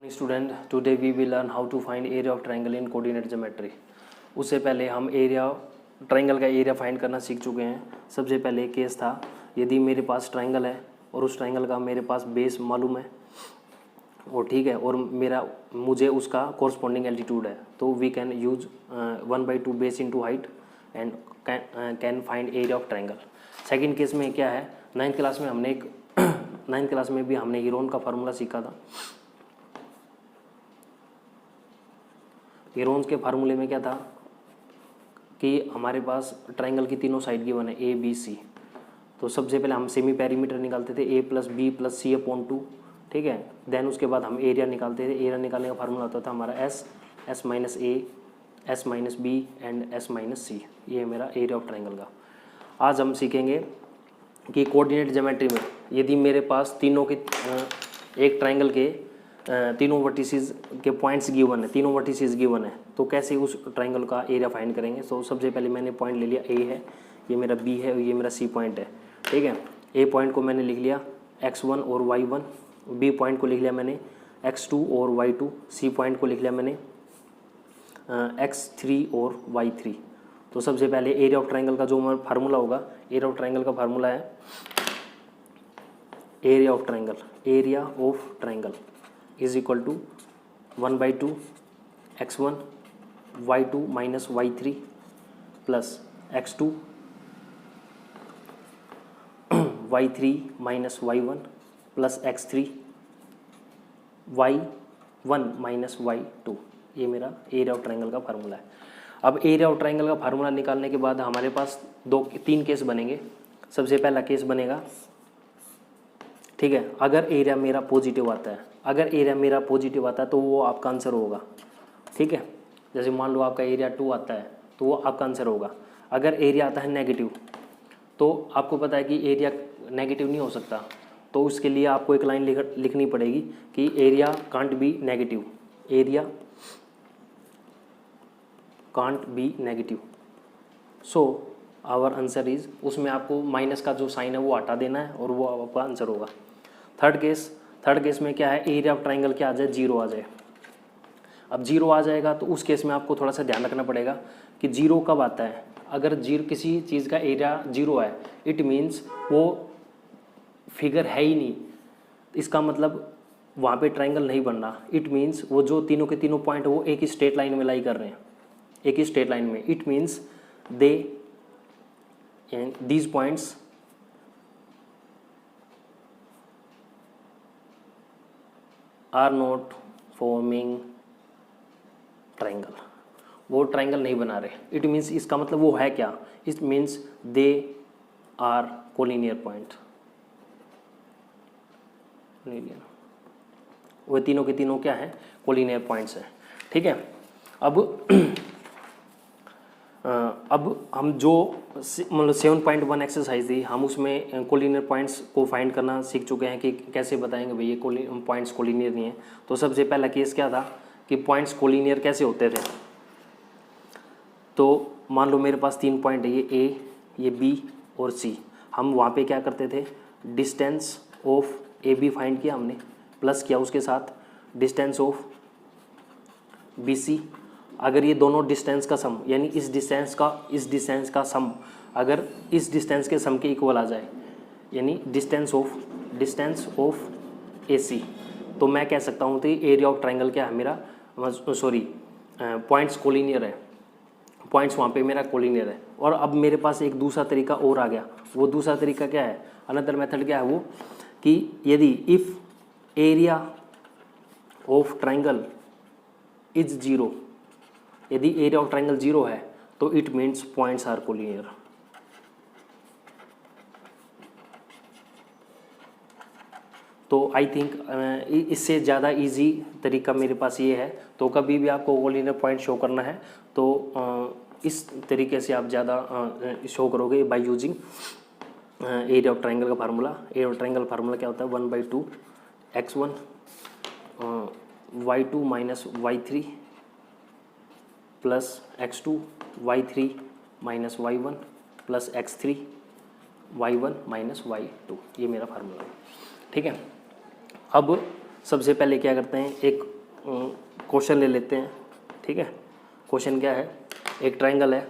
Student today we will learn how to find area of triangle in coordinate geometry. उससे पहले हम area triangle का area find करना सीख चुके हैं। सबसे पहले केस था, यदि मेरे पास ट्रायंगल है और उस ट्रायंगल का मेरे पास बेस मालूम है और ठीक है, और मुझे उसका कोरस्पॉन्डिंग एल्टीट्यूड है, तो we can use 1/2 base into height and can find area of triangle. Second case में क्या है, नाइन्थ क्लास में भी हमने हीरोन का फार्मूला सीखा था। हीरोन्स के फार्मूले में क्या था कि हमारे पास ट्रायंगल की तीनों साइड गिवन है ए बी सी। तो सबसे पहले हम सेमी पेरीमीटर निकालते थे a + b + c/2, ठीक है। देन उसके बाद हम एरिया निकालते थे। एरिया निकालने का फार्मूला होता था हमारा s - a s - b and s - c। ये मेरा एरिया ऑफ ट्रायंगल का। आज हम सीखेंगे कि कोऑर्डिनेट ज्योमेट्री में यदि मेरे पास एक ट्रायंगल के तीनों वर्टिसेस के पॉइंट्स गिवन है, तीनों वर्टिसेस गिवन है, तो कैसे उस ट्रायंगल का एरिया फाइंड करेंगे। तो सबसे पहले मैंने पॉइंट ले लिया, ए है, ये मेरा बी है और ये मेरा सी पॉइंट है, ठीक है। ए पॉइंट को मैंने लिख लिया x1 और y1, बी पॉइंट को लिख लिया मैंने x2 और y2, सी पॉइंट को लिख लिया मैंने x3 और y3। तो सबसे पहले एरिया ऑफ ट्रायंगल का जो फार्मूला होगा, एरिया ऑफ ट्रायंगल का फार्मूला है area of triangle is equal to 1/2 x1 y2 minus y3 plus x2 y3 minus y1 plus x3 y1 minus y2। ये मेरा एरिया ऑफ ट्रायंगल का formula है। अब एरिया ऑफ ट्रायंगल का formula निकालने के बाद हमारे पास तीन केस बनेंगे। सबसे पहला केस बनेगा, ठीक है, अगर एरिया मेरा पॉजिटिव आता है, तो वो आपका आंसर होगा, ठीक है। जैसे मान लो आपका एरिया 2 आता है तो वो आपका आंसर होगा। अगर एरिया आता है नेगेटिव, तो आपको पता है कि एरिया नेगेटिव नहीं हो सकता, तो उसके लिए आपको एक लाइन लिखनी पड़ेगी कि area can't be negative, area can't be negative. So our answer is, उसमें आपको माइनस का जो साइन है वो हटा देना है और वो आपका आंसर होगा। थर्ड केस में क्या है, एरिया ऑफ ट्रायंगल क्या आ जाए, 0 आ जाए। अब 0 आ जाएगा तो उस केस में आपको थोड़ा सा ध्यान रखना पड़ेगा कि 0 कब आता है। अगर किसी चीज़ का एरिया 0 है, इट मीन्स वो फिगर है ही नहीं, इसका मतलब वहाँ पे ट्रायंगल नहीं बन रहा। इट मीन्स वो जो तीनों के तीनों पॉइंट वो एक ही स्ट्रेट लाइन में लाई कर रहे हैं, एक ही स्ट्रेट लाइन में। It means these points are not forming triangle, वो ट्रायंगल नहीं बना रहे। इट मीन्स इसका मतलब वो है क्या, it means they are collinear point. वो तीनों के तीनों क्या है, कोलिनियर पॉइंट्स हैं, ठीक है। अब हम जो मतलब 7.1 एक्सरसाइज थी, हम उसमें कोलिनियर पॉइंट्स को फाइंड करना सीख चुके हैं कि कैसे बताएंगे भाई ये पॉइंट्स कोलिनियर नहीं है। तो सबसे पहला केस क्या था कि पॉइंट्स कोलिनियर कैसे होते थे। तो मान लो मेरे पास 3 पॉइंट है, ये ए, ये बी और सी। हम वहाँ पे क्या करते थे, distance of A B find किया हमने, प्लस किया उसके साथ डिस्टेंस ऑफ बी सी। अगर ये दोनों डिस्टेंस का सम, यानी इस डिस्टेंस का सम अगर इस डिस्टेंस के सम के इक्वल आ जाए, यानी डिस्टेंस ऑफ ए सी, तो मैं कह सकता हूँ तो एरिया ऑफ ट्रायंगल क्या है मेरा, पॉइंट्स कोलिनियर है, पॉइंट्स वहाँ पे मेरा कोलिनियर है। और अब मेरे पास एक दूसरा तरीका और आ गया। वो दूसरा तरीका क्या है, अनदर मेथड क्या है वो, कि यदि if area of triangle is 0, यदि एरिया ऑफ ट्रायंगल 0 है तो it means points are collinear. तो आई थिंक इससे ज़्यादा इजी तरीका मेरे पास ये है। तो कभी भी आपको कोलिनियर पॉइंट शो करना है तो इस तरीके से आप ज़्यादा शो करोगे by using area of triangle का formula. Area of triangle formula क्या होता है, 1/2 x1 y2 minus y3 plus x2 y3 minus y1 plus x3 y1 minus y2। ये मेरा फार्मूला है, ठीक है। अब सबसे पहले क्या करते हैं, एक क्वेश्चन ले लेते हैं, ठीक है। क्वेश्चन क्या है, एक ट्राइंगल है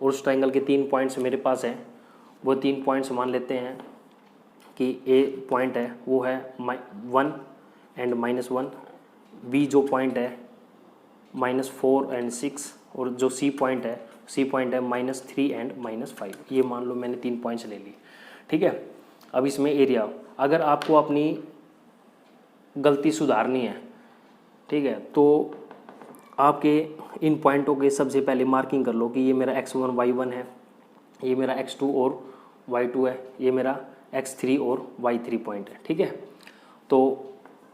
और उस ट्राइंगल के 3 पॉइंट्स मेरे पास है। वो 3 पॉइंट्स मान लेते हैं कि ए पॉइंट है वो है 1 एंड -1, बी जो पॉइंट है -4 एंड 6, और जो सी पॉइंट है -3 एंड -5। ये मान लो मैंने 3 पॉइंट्स ले लिए, ठीक है। अब इसमें एरिया, अगर आपको अपनी गलती सुधारनी है, ठीक है, तो आपके इन पॉइंटों के सबसे पहले मार्किंग कर लो कि ये मेरा x1 y1 है, ये मेरा x2 और y2 है, ये मेरा x3 और y3 पॉइंट है, ठीक है। तो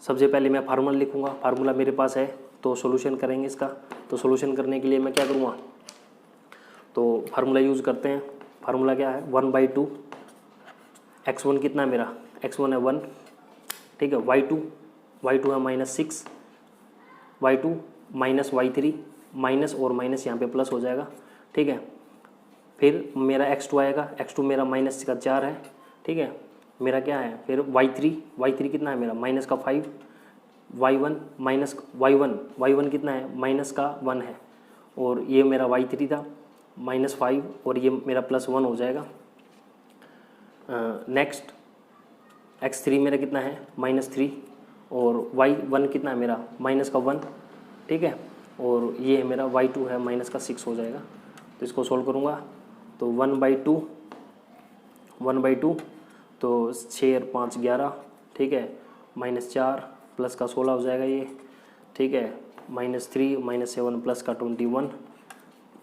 सबसे पहले मैं फार्मूला लिखूंगा, फार्मूला मेरे पास है, तो सॉल्यूशन करेंगे इसका। तो सॉल्यूशन करने के लिए मैं क्या करूँगा, तो फार्मूला यूज़ करते हैं। फार्मूला क्या है, 1/2, x1 कितना है मेरा, x1 है 1, ठीक है, y2 है -6, y2 माइनस y3, माइनस और माइनस यहाँ पे प्लस हो जाएगा, ठीक है। फिर मेरा x2 आएगा, x2 मेरा माइनस का 4 है, ठीक है। मेरा क्या है फिर y3 कितना है मेरा माइनस का 5, y1 माइनस y1 कितना है माइनस का 1 है, और ये मेरा y3 था -5 और ये मेरा +1 हो जाएगा। नेक्स्ट x3 मेरा कितना है -3 और y1 कितना है मेरा माइनस का 1, ठीक है, और ये मेरा y2 है -6 हो जाएगा। तो इसको सोल्व करूँगा तो 1/2 तो 6 और 5 11, ठीक है, -4 प्लस का 16 हो जाएगा ये, ठीक है, -3 -7 प्लस का 21,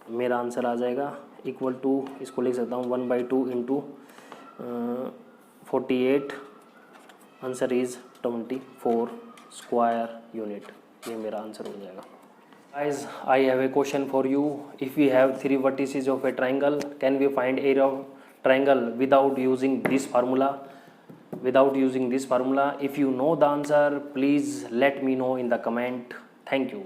मेरा आंसर आ जाएगा इक्वल टू, इसको लिख सकता हूँ 1/2 into 48, answer is 24 square unit. ये मेरा आंसर हो जाएगा। Guys, I have a question for you. If we have 3 vertices of a triangle, can we find area of triangle without using this formula? If you know the answer, please let me know in the comment. Thank you.